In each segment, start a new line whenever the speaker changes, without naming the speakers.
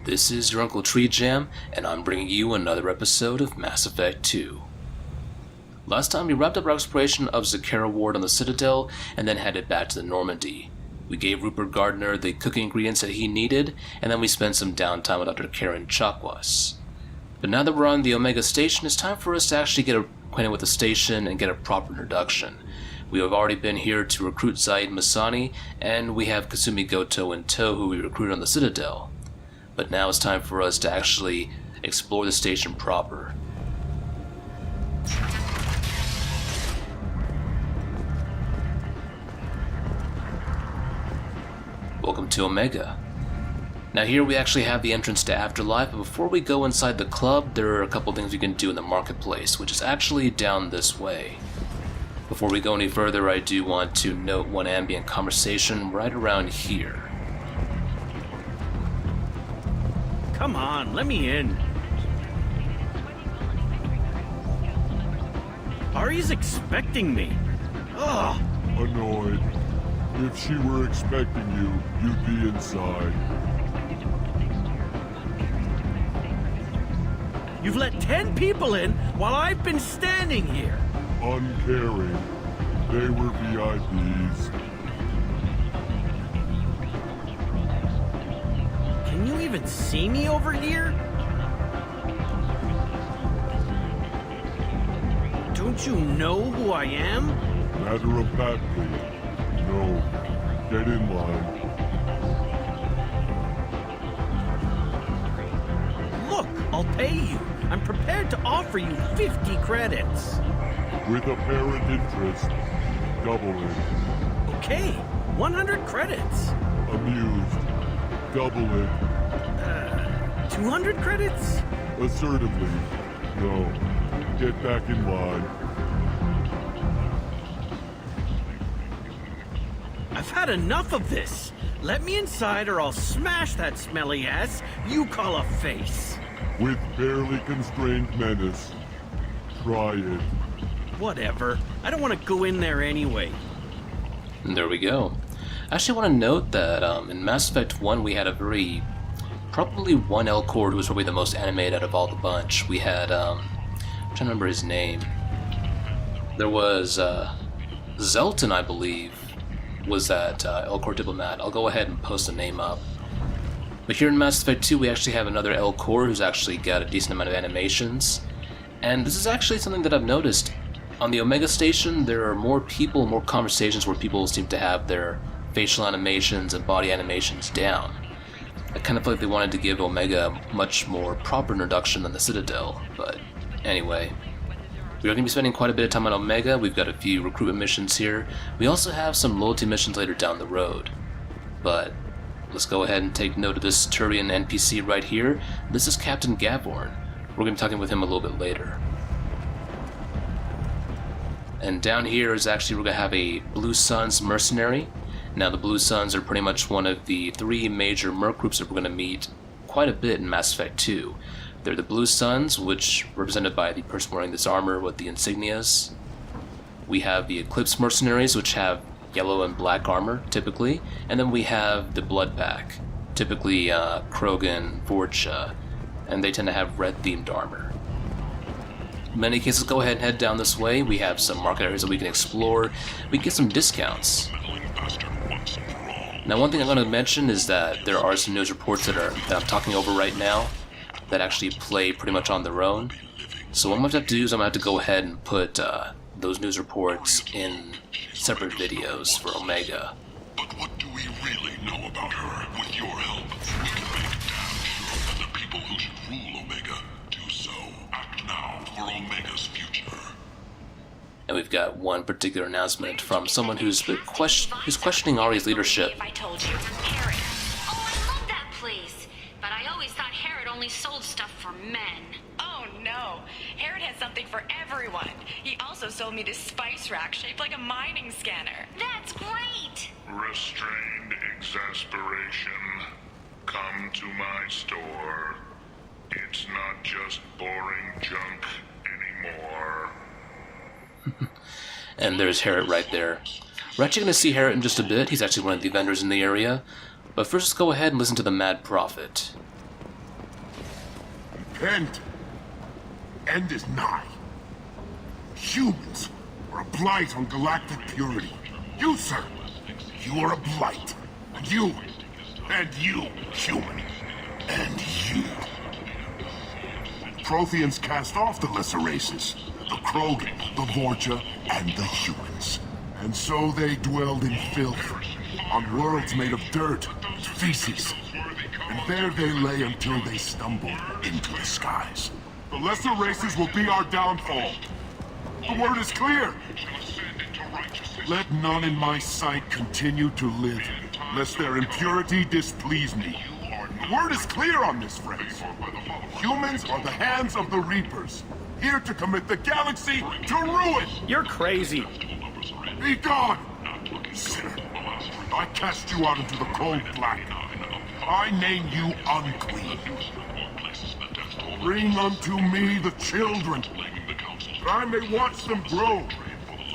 This is your Uncle TreeJam, and I'm bringing you another episode of Mass Effect 2. Last time we wrapped up our exploration of Zakera Ward on the Citadel, and then headed back to the Normandy. We gave Rupert Gardner the cooking ingredients that he needed, and then we spent some downtime with Dr. Karen Chakwas. But now that we're on the Omega Station, it's time for us to actually get acquainted with the station and get a proper introduction. We have already been here to recruit Zaid Masani, and we have Kasumi Goto in tow who we recruited on the Citadel. But now it's time for us to actually explore the station proper. Welcome to Omega. Now here we actually have the entrance to Afterlife, but before we go inside the club, there are a couple things we can do in the marketplace, which is actually down this way. Before we go any further, I do want to note one ambient conversation right around here.
Come on, let me in. Aria's expecting me. Ugh.
Annoyed. If she were expecting you, you'd be inside.
You've let 10 people in while I've been standing here.
Uncaring. They were VIPs.
Can you even see me over here? Don't you know who I am?
Matter of factly. No. Get in line.
Look, I'll pay you. I'm prepared to offer you 50 credits.
With apparent interest, double it.
Okay, 100 credits.
Amused, double it.
200 credits?
Assertively, no. Get back in line.
I've had enough of this. Let me inside or I'll smash that smelly ass you call a face.
With barely constrained menace. Try it.
Whatever. I don't want to go in there anyway.
And there we go. I actually want to note that in Mass Effect 1 we had probably one L-Cord who was probably the most animated out of all the bunch. We had, I'm trying to remember his name. There was, Zelton, I believe, was that L-Cord diplomat. I'll go ahead and post the name up. But here in Mass Effect 2 we actually have another L-Cord who's actually got a decent amount of animations. And this is actually something that I've noticed. On the Omega Station, there are more people, more conversations where people seem to have their facial animations and body animations down. I kind of feel like they wanted to give Omega a much more proper introduction than the Citadel, but anyway. We're going to be spending quite a bit of time on Omega. We've got a few recruitment missions here. We also have some loyalty missions later down the road. But let's go ahead and take note of this Turian NPC right here. This is Captain Gavorn. We're going to be talking with him a little bit later. And down here is actually, we're going to have a Blue Suns mercenary. Now the Blue Suns are pretty much one of the three major merc groups that we're going to meet quite a bit in Mass Effect 2. They're the Blue Suns, which are represented by the person wearing this armor with the insignias. We have the Eclipse mercenaries, which have yellow and black armor, typically. And then we have the Blood Pack, typically Krogan, Vorcha, and they tend to have red-themed armor. In many cases, go ahead and head down this way. We have some market areas that we can explore. We can get some discounts. Now, one thing I'm going to mention is that there are some news reports that I'm talking over right now that actually play pretty much on their own. So what I'm going to have to do is I'm going to have to go ahead and put those news reports in separate videos for Omega.
But what do we really know about her? With your help, we can make damn sure that the people who should rule Omega do so. Act now for Omega's future.
And we've got one particular announcement from someone who's questioning Aria's leadership.
If I told you, Herod. Oh, I love that place. But I always thought Herod only sold stuff for men.
Oh no, Herod has something for everyone. He also sold me this spice rack shaped like a mining scanner.
That's great.
Restrained exasperation. Come to my store. It's not just boring junk anymore.
And there's Herod right there. We're actually going to see Herod in just a bit. He's actually one of the vendors in the area. But first, let's go ahead and listen to the Mad Prophet.
Repent. End is nigh. Humans are a blight on galactic purity. You, sir, you are a blight. And you, human. And you. Protheans cast off the lesser races, the Krogan, the Vorcha, and the humans. And so they dwelled in filth, on worlds made of dirt and feces. And there they lay until they stumbled into the skies. The lesser races will be our downfall. The word is clear. Let none in my sight continue to live, lest their impurity displease me. The word is clear on this, friends. Humans are the hands of the Reapers, here to commit the galaxy to ruin.
You're crazy.
Be gone, sinner. I cast you out into the cold black. I name you unclean. Bring unto me the children, that I may watch them grow.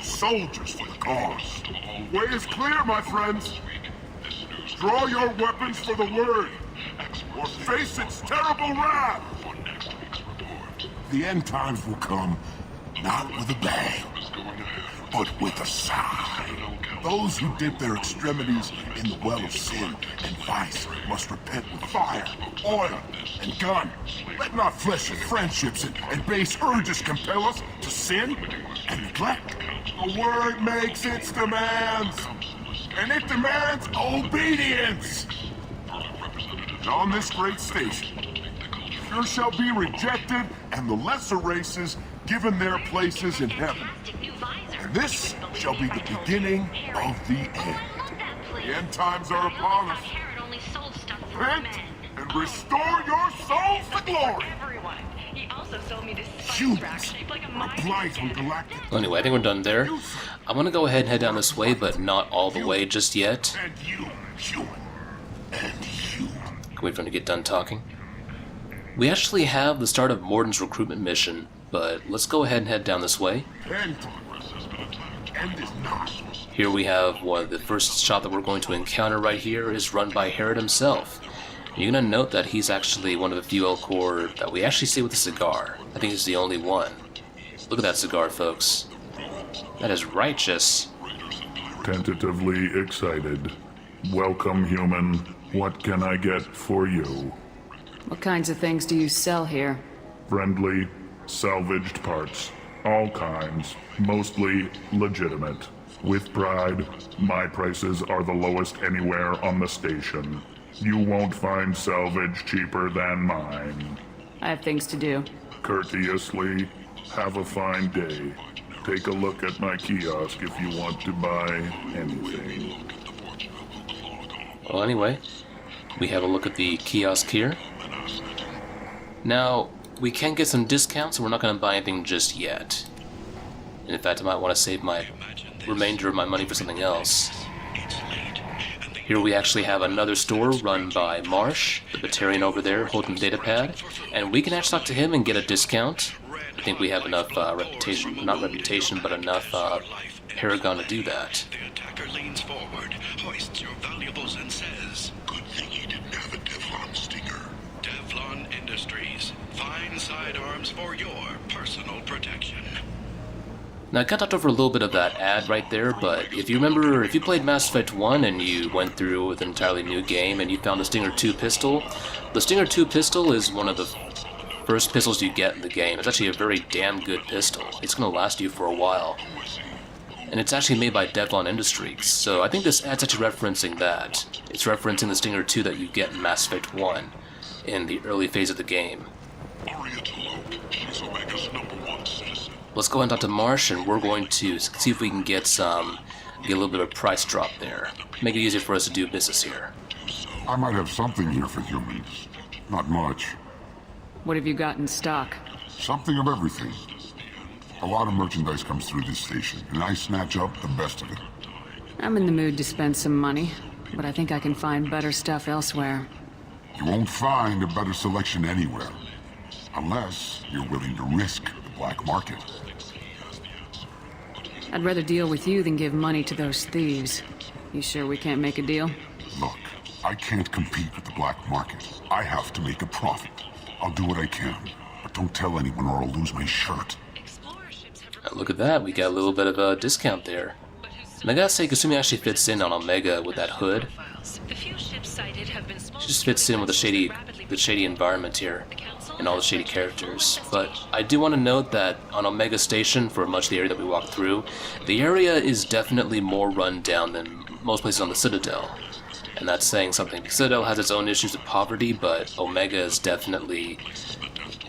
Soldiers for the cause. The way is clear, my friends. Draw your weapons for the word, or face its terrible wrath. The end times will come, not with a bang, but with a sigh. Those who dip their extremities in the well of sin and vice must repent with fire, oil, and gun. Let not fleshly friendships and base urges compel us to sin and neglect. The word makes its demands, and it demands obedience. And on this great station, there shall be rejected and the lesser races given their places in heaven. And this shall be the beginning of the end. The end times are upon us. Repent and restore your souls to glory.
Everyone. He also sold me this spice
Humans
rack shaped like a
are
mining
blight on galactic.
Well, anyway, I think we're done there. I'm gonna go ahead and head down this way, but not all the way just yet.
And you, human. And you.
Can wait for him to get done talking. We actually have the start of Morden's recruitment mission, but let's go ahead and head down this way.
End is not.
Here we have the first shop that we're going to encounter right here is run by Herod himself. You're going to note that he's actually one of the few Elcor that we actually see with a cigar. I think he's the only one. Look at that cigar, folks. That is righteous.
Tentatively excited. Welcome, human. What can I get for you?
What kinds of things do you sell here?
Friendly, salvaged parts. All kinds. Mostly legitimate. With pride, my prices are the lowest anywhere on the station. You won't find salvage cheaper than mine.
I have things to do.
Courteously, have a fine day. Take a look at my kiosk if you want to buy anything.
Well, anyway, we have a look at the kiosk here. Now, we can get some discounts, and we're not going to buy anything just yet. And in fact, I might want to save my remainder of my money for something else. Here we actually have another store run by Marsh, the Batarian over there holding the datapad, and we can actually talk to him and get a discount. I think we have enough reputation, not reputation, but enough paragon to do that.
The attacker leans forward, hoists your valuables and says, "Good thing you didn't have a Devlon stinger." Devlon Industries. Fine sidearms for your personal protection.
Now, I got over a little bit of that ad right there, but if you remember, if you played Mass Effect 1 and you went through with an entirely new game and you found the Stinger 2 pistol, the Stinger 2 pistol is one of the first pistols you get in the game. It's actually a very damn good pistol. It's going to last you for a while. And it's actually made by Devlon Industries, so I think this ad's actually referencing that. It's referencing the Stinger 2 that you get in Mass Effect 1 in the early phase of the game.
Aria she's Omega's #1 citizen.
Let's go and talk to Marsh, and we're going to see if we can get a little bit of a price drop there. Make it easier for us to do business here.
I might have something here for humans. Not much.
What have you got in stock?
Something of everything. A lot of merchandise comes through this station, and I snatch up the best of it.
I'm in the mood to spend some money, but I think I can find better stuff elsewhere.
You won't find a better selection anywhere. Unless you're willing to risk the black market.
I'd rather deal with you than give money to those thieves. You sure we can't make a deal?
Look, I can't compete with the black market. I have to make a profit. I'll do what I can, but don't tell anyone or I'll lose my shirt.
Look at that, we got a little bit of a discount there. And I gotta say, Kasumi actually fits in on Omega with that hood. She just fits in with the shady environment here, and all the shady characters. But I do want to note that on Omega Station, for much of the area that we walked through, the area is definitely more run down than most places on the Citadel. And that's saying something. The Citadel has its own issues of poverty, but Omega is definitely...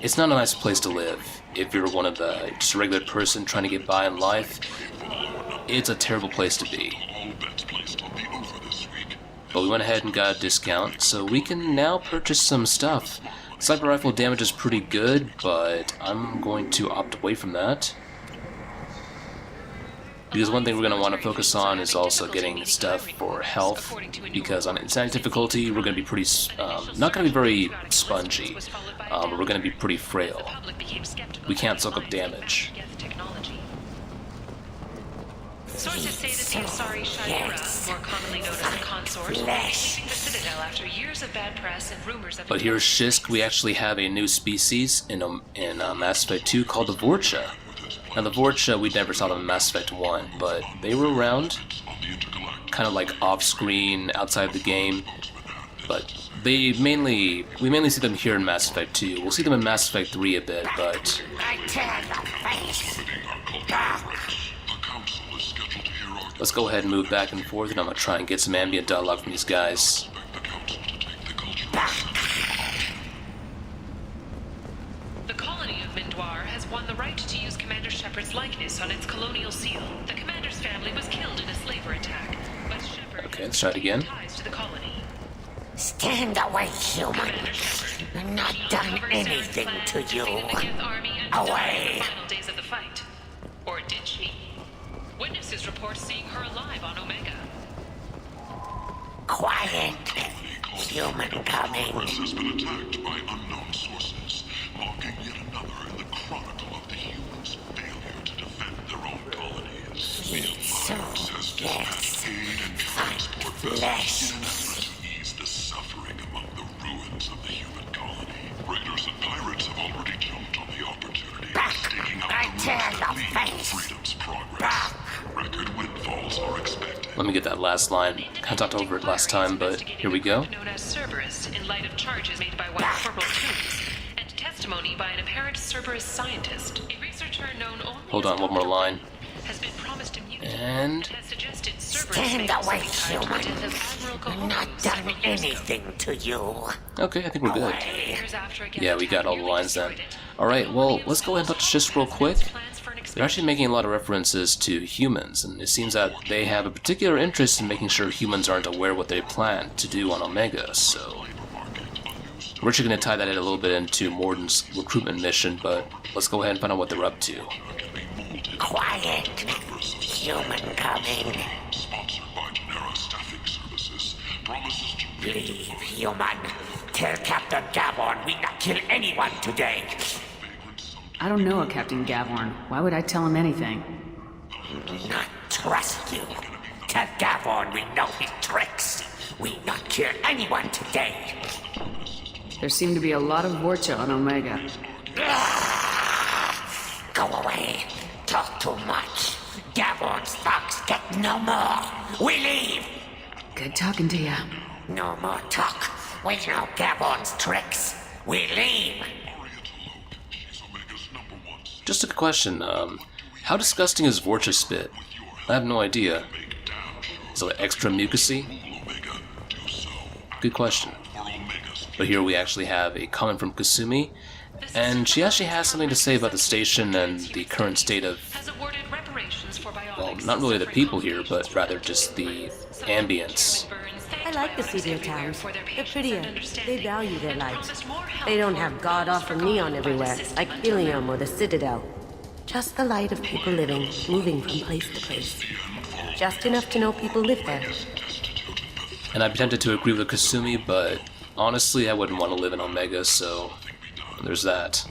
It's not a nice place to live. If you're one of the just a regular person trying to get by in life, it's a terrible place to be. But we went ahead and got a discount, so we can now purchase some stuff. Sniper rifle damage is pretty good, but I'm going to opt away from that. Because one thing we're going to want to focus on is also getting stuff for health, because on insanity difficulty we're going to be pretty, not going to be very spongy, we're going to be pretty frail. We can't soak up damage.
Sources say that the Tatasciore, more commonly known as the Consort, is leaving the Citadel after years of bad press and rumors of...
But here's Shisk. We actually have a new species in Mass Effect 2 called the Vorcha. Now the Vorcha, we never saw them in Mass Effect 1, but they were around, kind of like off-screen, outside of the game. But we mainly see them here in Mass Effect 2. We'll see them in Mass Effect 3 a bit, but... Let's go ahead and move back and forth, and I'm going to try and get some ambient dialogue from these guys.
The colony of Mindoir has won the right to use Commander Shepard's likeness on its colonial seal. The commander's family was killed in a slaver attack, but Shepard
okay, let's try it again.
ties to the colony.
Stand away, human. I've not done anything to you. Away.
Final days of the fight. Or did she? Witnesses report seeing her alive on Omega.
Quiet. Human coming.
Has been attacked by unknown sources, marking yet another in the chronicle of the humans' failure to defend their own colonies.
So yes, find flesh.
In an effort to ease the suffering among the ruins of the human colony, raiders and pirates have already jumped on the opportunity, staking out
I tear your face.
freedom's progress. Record windfalls are expected.
Let me get that last line. I talked over it last time, but here we go.
Known as Cerberus, in light of charges made by one Corporal Toombs, and testimony by an apparent Cerberus scientist. A researcher known only
Hold
as
on, one more line.
has been promised immunity
And...
has suggested Cerberus
Stand
may also
away,
be tied to the
human.
death of Admiral
I've not
Gavorn
done
several years ago.
anything to you.
Okay, I think we're good.
Away.
Years after a
Yeah, we got all the
nearly
lines then.
destroyed it.
Alright, well, let's go ahead and talk to Shisk real quick.
Plans for an
They're actually making a lot of references to humans, and it seems that they have a particular interest in making sure humans aren't aware what they plan to do on Omega, so... We're actually going to tie that in a little bit into Morden's recruitment mission, but let's go ahead and find out what they're up to.
Quiet. Human coming.
Sponsored by Genera Staffing Services, promises to
Leave, human. Tell Captain Gavorn we not kill anyone today.
I don't know a Captain Gavorn. Why would I tell him anything?
Not trust you. Tell Gavorn we know his tricks. We not kill anyone today.
There seem to be a lot of Vorcha on Omega.
Go away. Talk too much. Gavorn's thugs get no more. We leave.
Good talking to ya.
No more talk. We know Gavorn's tricks. We leave.
Just a question, how disgusting is Vorcha spit? I have no idea. Is it like extra mucousy? Good question. But here we actually have a comment from Kasumi, and she actually has something to say about the station and the current state of,
has awarded reparations for
well, not really the people here, but rather just the ambience.
I like the Cedar Towers. They're prettier. They value their lives. They don't have god-awful neon everywhere, like Helium or the Citadel. Just the light of people living, moving from place to place. Just enough to know people live there.
And I'd be tempted to agree with Kasumi, but honestly, I wouldn't want to live in Omega, so there's that.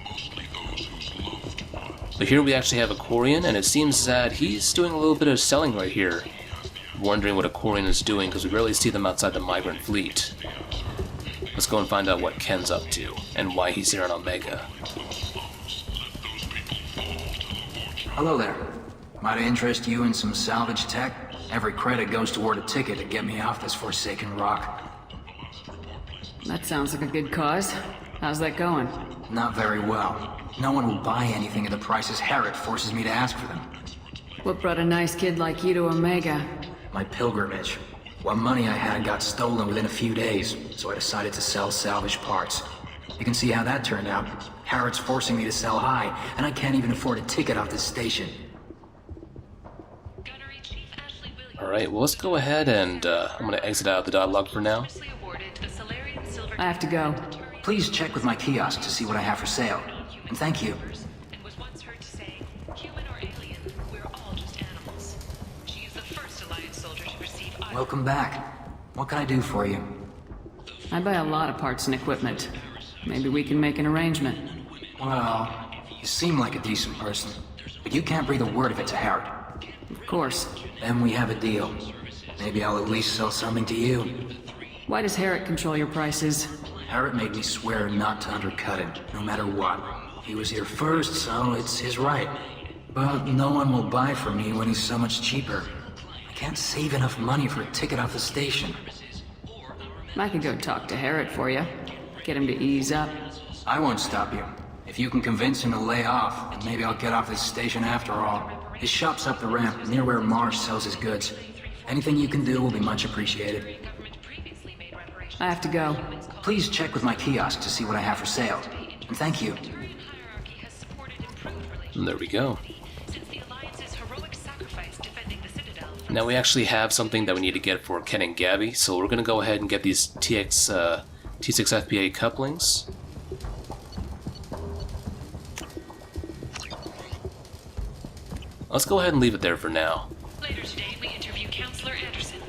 But here we actually have a Quarian, and it seems that he's doing a little bit of selling right here. Wondering what a Quarian is doing, because we rarely see them outside the migrant fleet. Let's go and find out what Kenn's up to, and why he's here on Omega.
Hello there. Might I interest you in some salvage tech? Every credit goes toward a ticket to get me off this forsaken rock.
That sounds like a good cause. How's that going?
Not very well. No one will buy anything at the prices Herod forces me to ask for them.
What brought a nice kid like you to Omega?
My pilgrimage. What money I had got stolen within a few days, so I decided to sell salvage parts. You can see how that turned out. Herod's forcing me to sell high, and I can't even afford a ticket off this station.
Alright, well let's go ahead and I'm going to exit out of the dialogue for now.
I have to go.
Please check with my kiosk to see what I have for sale. And thank you. Welcome back. What can I do for you?
I buy a lot of parts and equipment. Maybe we can make an arrangement.
Well, you seem like a decent person, but you can't breathe a word of it to Herod.
Of course.
Then we have a deal. Maybe I'll at least sell something to you.
Why does Herod control your prices?
Herod made me swear not to undercut him, no matter what. He was here first, so it's his right. But no one will buy from me when he's so much cheaper. I can't save enough money for a ticket off the station.
I could go talk to Herod for you. Get him to ease up.
I won't stop you. If you can convince him to lay off, then maybe I'll get off this station after all. His shop's up the ramp, near where Marsh sells his goods. Anything you can do will be much appreciated.
I have to go.
Please check with my kiosk to see what I have for sale. And thank you.
And there we go. Now we actually have something that we need to get for Kenn and Gabby, so we're going to go ahead and get these T6 FPA couplings. Let's go ahead and leave it there for now.
Later today, we interview Counselor Anderson.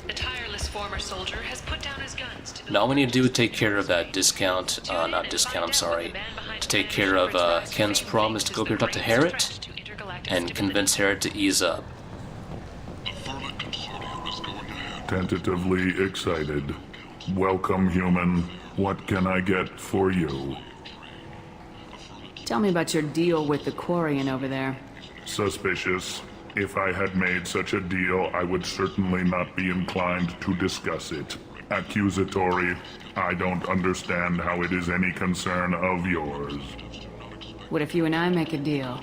The tireless former soldier has put down his guns to
now all we need to do is take care of that discount, to take care of Kenn's promise to go up here talk to Herod, and convince Herod to ease up.
Tentatively excited. Welcome, human. What can I get for you?
Tell me about your deal with the Quarian over there.
Suspicious. If I had made such a deal, I would certainly not be inclined to discuss it. Accusatory. I don't understand how it is any concern of yours.
What if you and I make a deal?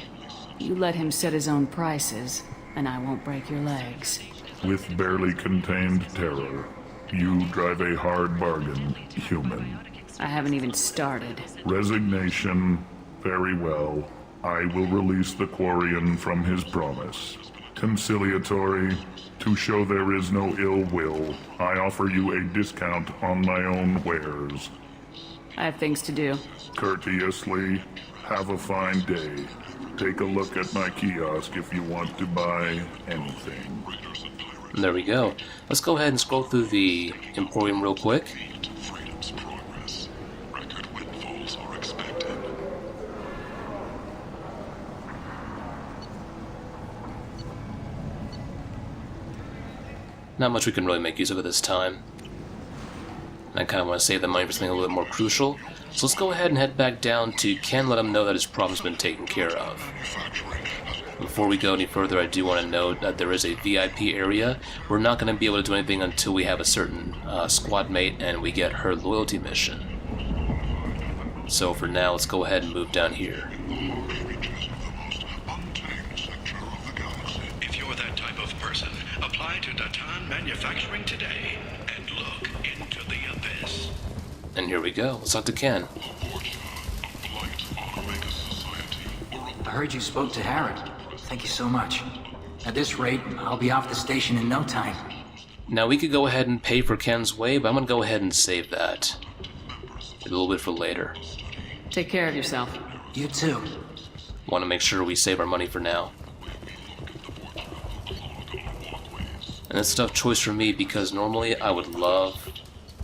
You let him set his own prices, and I won't break your legs.
With barely contained terror, you drive a hard bargain, human.
I haven't even started.
Resignation. Very well. I will release the Quarian from his promise. Conciliatory. To show there is no ill will, I offer you a discount on my own wares.
I have things to do.
Courteously. Have a fine day. Take a look at my kiosk if you want to buy anything.
And there we go. Let's go ahead and scroll through the Emporium real quick.
Freedom's progress. Record windfalls are expected.
Not much we can really make use of at this time. And I kind of want to save the money for something a little bit more crucial. So let's go ahead and head back down to Kenn, let him know that his problem's been taken care of. Before we go any further, I do want to note that there is a VIP area. We're not going to be able to do anything until we have a certain squad mate and we get her loyalty mission. So for now, let's go ahead and move down here.
If you're that type of person, apply to Datan Manufacturing today and look into the abyss.
And here we go. Let's talk to Kenn.
I heard you spoke to Herod. Thank you so much. At this rate, I'll be off the station in no time.
Now we could go ahead and pay for Kenn's way, but I'm going to go ahead and save that. A little bit for later.
Take care of yourself.
You too.
Want to make sure we save our money for now. And it's a tough choice for me because normally I would love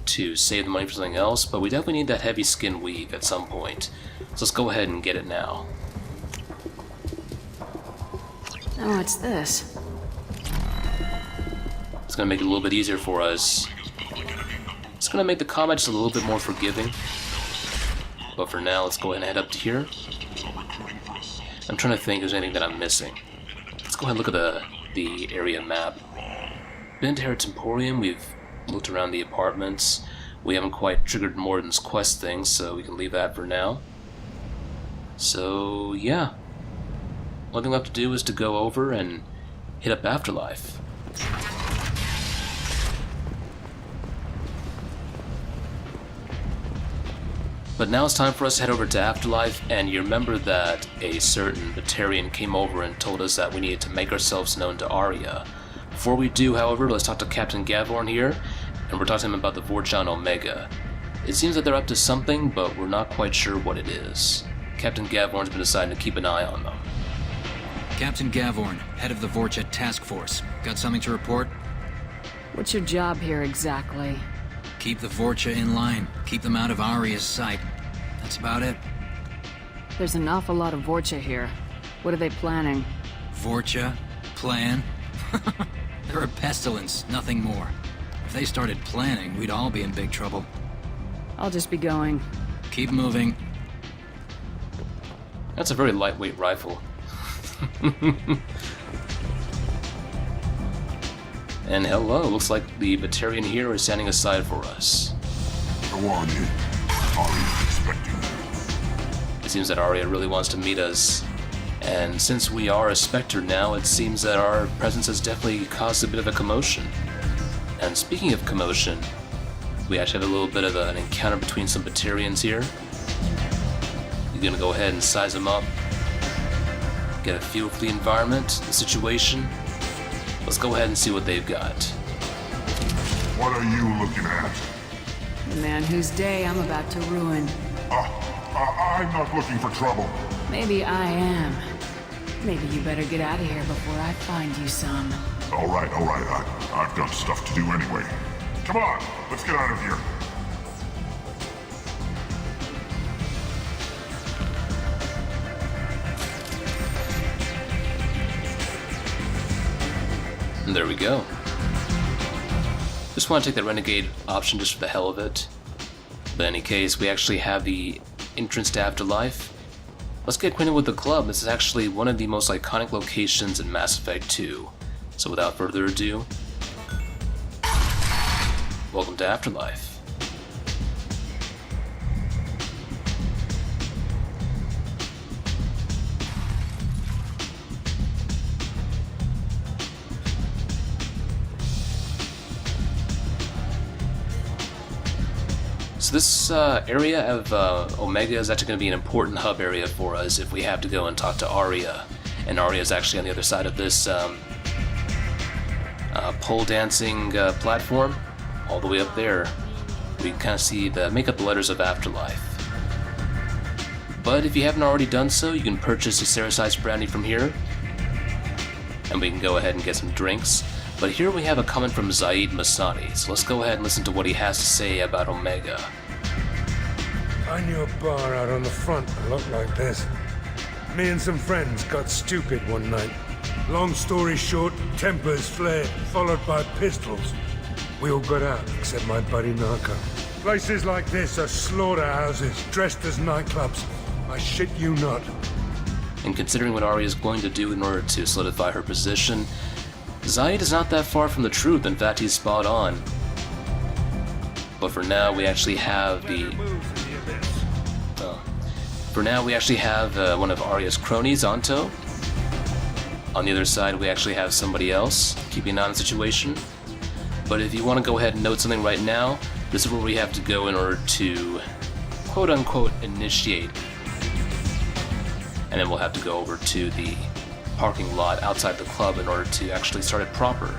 to save the money for something else, but we definitely need that heavy skin weave at some point. So let's go ahead and get it now.
Oh, what's this?
It's going to make it a little bit easier for us It's gonna make the combat just a little bit more forgiving. But for now, let's go ahead and head up to here. I'm trying to think if there's anything that I'm missing. Let's go ahead and look at the area map. Been to Harrod's Emporium, we've looked around the apartments. We haven't quite triggered Morden's quest thing, so we can leave that for now. So, yeah. One thing left to do is to go over and hit up Afterlife. But now it's time for us to head over to Afterlife, and you remember that a certain Batarian came over and told us that we needed to make ourselves known to Aria. Before we do, however, let's talk to Captain Gavorn here, and we're talking to him about the Vorcha on Omega. It seems that they're up to something, but we're not quite sure what it is. Captain Gavorn's been deciding to keep an eye on them.
Captain Gavorn, head of the Vorcha Task Force. Got something to report?
What's your job here exactly?
Keep the Vorcha in line. Keep them out of Aria's sight. That's about it.
There's an awful lot of Vorcha here. What are they planning?
Vorcha? Plan? They're a pestilence, nothing more. If they started planning, we'd all be in big trouble.
I'll just be going.
Keep moving.
That's a very lightweight rifle. And hello, looks like the Batarian here is standing aside for us.
Go on in. Aria's expecting you.
It seems that Aria really wants to meet us. And since we are a Spectre now, it seems that our presence has definitely caused a bit of a commotion. And speaking of commotion, we actually have a little bit of an encounter between some Batarians here. You're gonna go ahead and size them up, get a feel for the environment, the situation. Let's go ahead and see what they've got.
What are you looking at?
The man whose day I'm about to ruin.
I'm not looking for trouble.
Maybe I am. Maybe you better get out of here before I find you some.
All right. I've got stuff to do anyway. Come on, let's get out of here.
And there we go. Just want to take that Renegade option just for the hell of it. But in any case, we actually have the entrance to Afterlife. Let's get acquainted with the club. This is actually one of the most iconic locations in Mass Effect 2. So without further ado, welcome to Afterlife. So this area of Omega is actually going to be an important hub area for us if we have to go and talk to Aria. And Aria is actually on the other side of this pole dancing platform, all the way up there. We can kind of see make up the letters of Afterlife. But if you haven't already done so, you can purchase a Saracite brandy from here, and we can go ahead and get some drinks. But here we have a comment from Zaid Masani, so let's go ahead and listen to what he has to say about Omega.
I knew a bar out on the front that looked like this. Me and some friends got stupid one night. Long story short, tempers flared, followed by pistols. We all got out, except my buddy Narco. Places like this are slaughterhouses, dressed as nightclubs. I shit you not.
And considering what Aria is going to do in order to solidify her position, Zaid is not that far from the truth. In fact, he's spot on. But for now, we actually have one of Aria's cronies, Anto. On the other side, we actually have somebody else keeping an eye on the situation. But if you want to go ahead and note something right now, this is where we have to go in order to quote-unquote initiate. And then we'll have to go over to the parking lot outside the club in order to actually start it proper.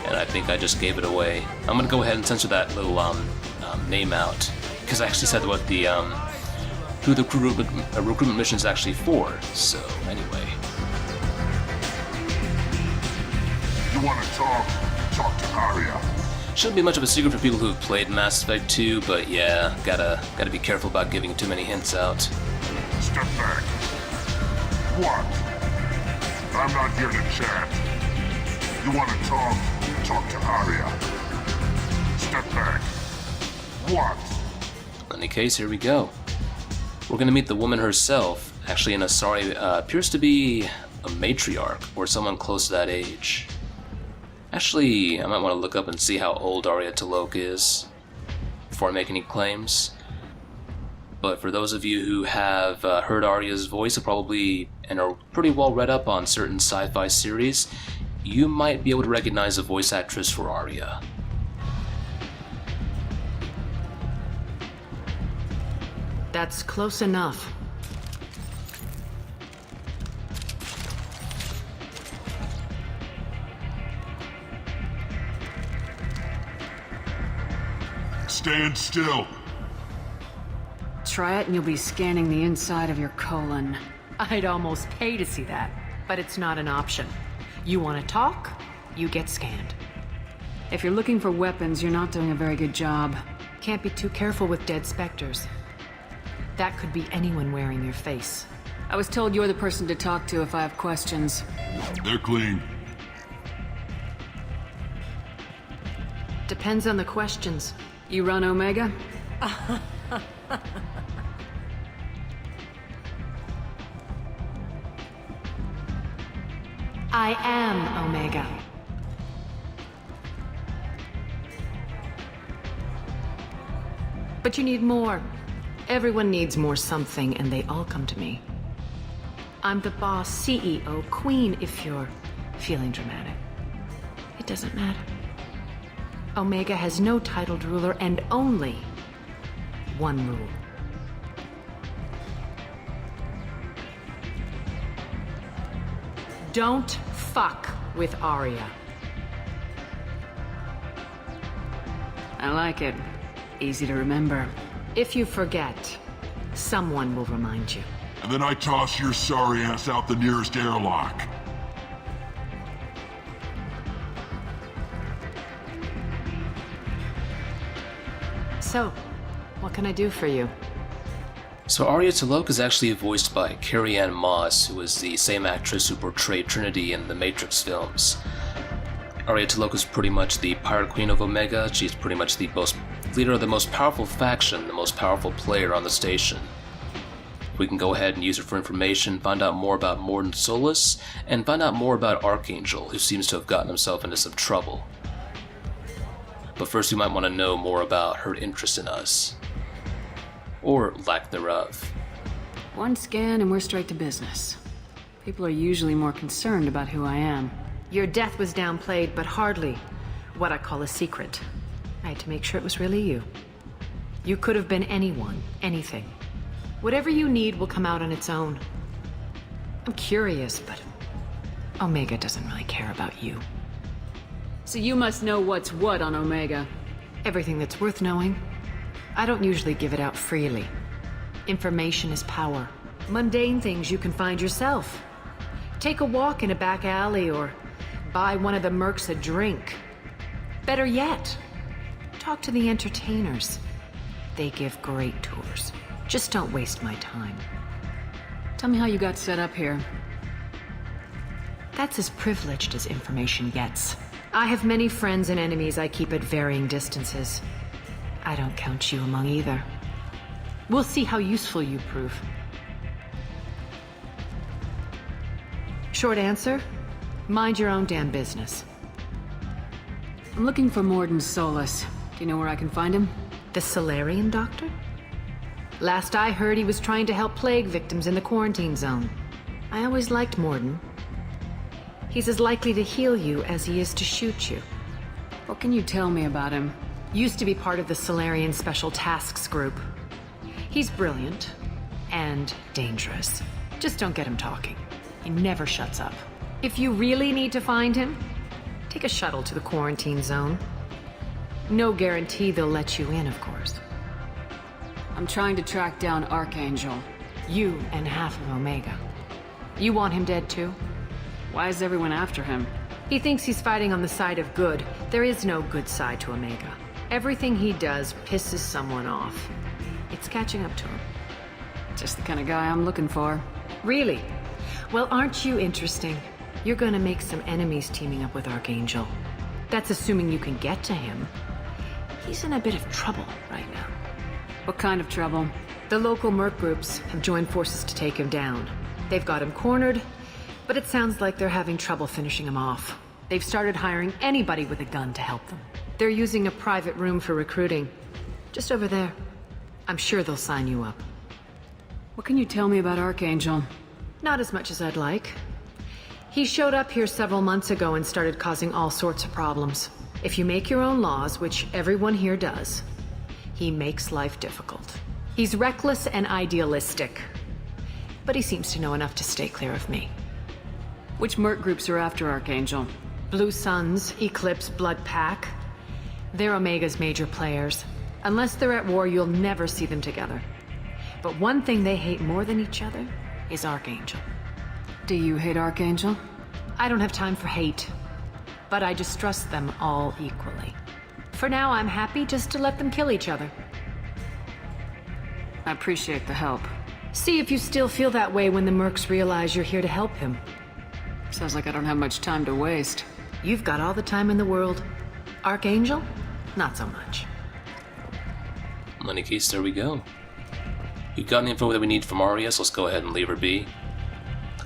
And I think I just gave it away. I'm gonna go ahead and censor that little name out, because I actually said what the who the recruitment mission is actually for. So anyway,
You want to talk? Talk to Aria.
shouldn't be much of a secret for people who have played Mass Effect 2, but yeah, gotta be careful about giving too many hints out.
Step back. What? I'm not here to chat. You want to talk? Talk to Aria. attack. What?
In any case, here we go. We're gonna meet the woman herself. Actually, an Asari appears to be a matriarch, or someone close to that age. Actually, I might want to look up and see how old Aria T'Loak is before I make any claims. But for those of you who have heard Aria's voice probably and are pretty well read up on certain sci-fi series, you might be able to recognize the voice actress for Aria.
That's close enough.
Stand still.
Try it and you'll be scanning the inside of your colon.
I'd almost pay to see that, but it's not an option. You want to talk, you get scanned.
If you're looking for weapons, you're not doing a very good job.
Can't be too careful with dead specters. That could be anyone wearing your face.
I was told you're the person to talk to if I have questions.
They're clean.
Depends on the questions.
You run Omega?
I am Omega. But you need more. Everyone needs more something, and they all come to me. I'm the boss, CEO, queen, if you're feeling dramatic. It doesn't matter. Omega has no titled ruler and only one rule. Don't fuck with Aria.
I like it. Easy to remember.
If you forget, someone will remind you.
And then I toss your sorry ass out the nearest airlock.
So, what can I do for you?
So Aria T'Loak is actually voiced by Carrie-Anne Moss, who is the same actress who portrayed Trinity in the Matrix films. Aria T'Loak is pretty much the pirate queen of Omega. She's pretty much the leader of the most powerful faction, the most powerful player on the station. We can go ahead and use her for information, find out more about Morden Solus, and find out more about Archangel, who seems to have gotten himself into some trouble. But first we might want to know more about her interest in us. Or lack thereof.
One scan and we're straight to business. People are usually more concerned about who I am.
Your death was downplayed, but hardly what I call a secret. I had to make sure it was really you. You could have been anyone, anything. Whatever you need will come out on its own. I'm curious, but Omega doesn't really care about you.
So you must know what's what on Omega.
Everything that's worth knowing. I don't usually give it out freely. Information is power. Mundane things you can find yourself. Take a walk in a back alley or buy one of the mercs a drink. Better yet, talk to the entertainers. They give great tours. Just don't waste my time.
Tell me how you got set up here.
That's as privileged as information gets. I have many friends and enemies I keep at varying distances. I don't count you among either. We'll see how useful you prove. Short answer, mind your own damn business.
I'm looking for Morden Solus. Do you know where I can find him?
The Solarian doctor? Last I heard, he was trying to help plague victims in the quarantine zone. I always liked Morden. He's as likely to heal you as he is to shoot you.
What can you tell me about him?
Used to be part of the Solarian Special Tasks Group. He's brilliant and dangerous. Just don't get him talking. He never shuts up. If you really need to find him, take a shuttle to the quarantine zone. No guarantee they'll let you in, of course.
I'm trying to track down Archangel.
You and half of Omega. You want him dead too?
Why is everyone after him?
He thinks he's fighting on the side of good. There is no good side to Omega. Everything he does pisses someone off. It's catching up to him.
Just the kind of guy I'm looking for.
Really? Well, aren't you interesting? You're gonna make some enemies teaming up with Archangel. That's assuming you can get to him. he's in a bit of trouble right now.
What kind of trouble?
The local merc groups have joined forces to take him down. They've got him cornered, but it sounds like they're having trouble finishing him off. They've started hiring anybody with a gun to help them. They're using a private room for recruiting. Just over there. I'm sure they'll sign you up.
What can you tell me about Archangel?
Not as much as I'd like. He showed up here several months ago and started causing all sorts of problems. If you make your own laws, which everyone here does, he makes life difficult. He's reckless and idealistic. But he seems to know enough to stay clear of me.
Which merc groups are after Archangel?
Blue Suns, Eclipse, Blood Pack. They're Omega's major players. Unless they're at war, you'll never see them together. But one thing they hate more than each other is Archangel.
Do you hate Archangel?
I don't have time for hate. But I distrust them all equally. For now, I'm happy just to let them kill each other.
I appreciate the help.
See if you still feel that way when the mercs realize you're here to help him.
Sounds like I don't have much time to waste.
You've got all the time in the world. Archangel? Not so much.
In any case, there we go. We've got the info that we need from Aria, so let's go ahead and leave her be.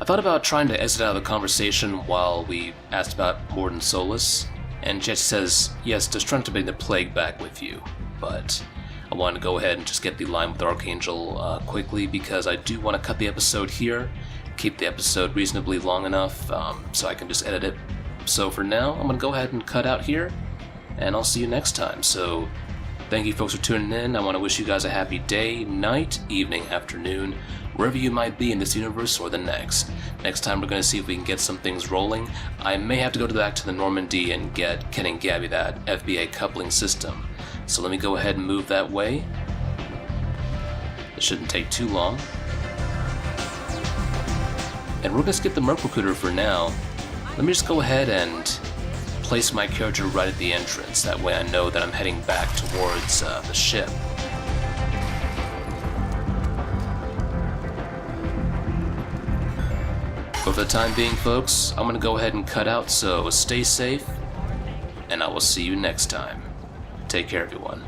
I thought about trying to exit out of the conversation while we asked about Morden Solus, and Jet says, yes, just trying to bring the plague back with you, but I wanted to go ahead and just get the line with Archangel quickly because I do want to cut the episode here, keep the episode reasonably long enough so I can just edit it. So for now, I'm going to go ahead and cut out here, and I'll see you next time. So thank you folks for tuning in. I want to wish you guys a happy day, night, evening, afternoon, wherever you might be in this universe or the next. Next time we're going to see if we can get some things rolling. I may have to go back to the Normandy and get Kenn and Gabby that FBA coupling system. So let me go ahead and move that way. It shouldn't take too long. And we're going to skip the Merc Recruiter for now. Let me just go ahead and place my character right at the entrance. That way I know that I'm heading back towards the ship. But for the time being, folks, I'm going to go ahead and cut out, so stay safe, and I will see you next time. Take care, everyone.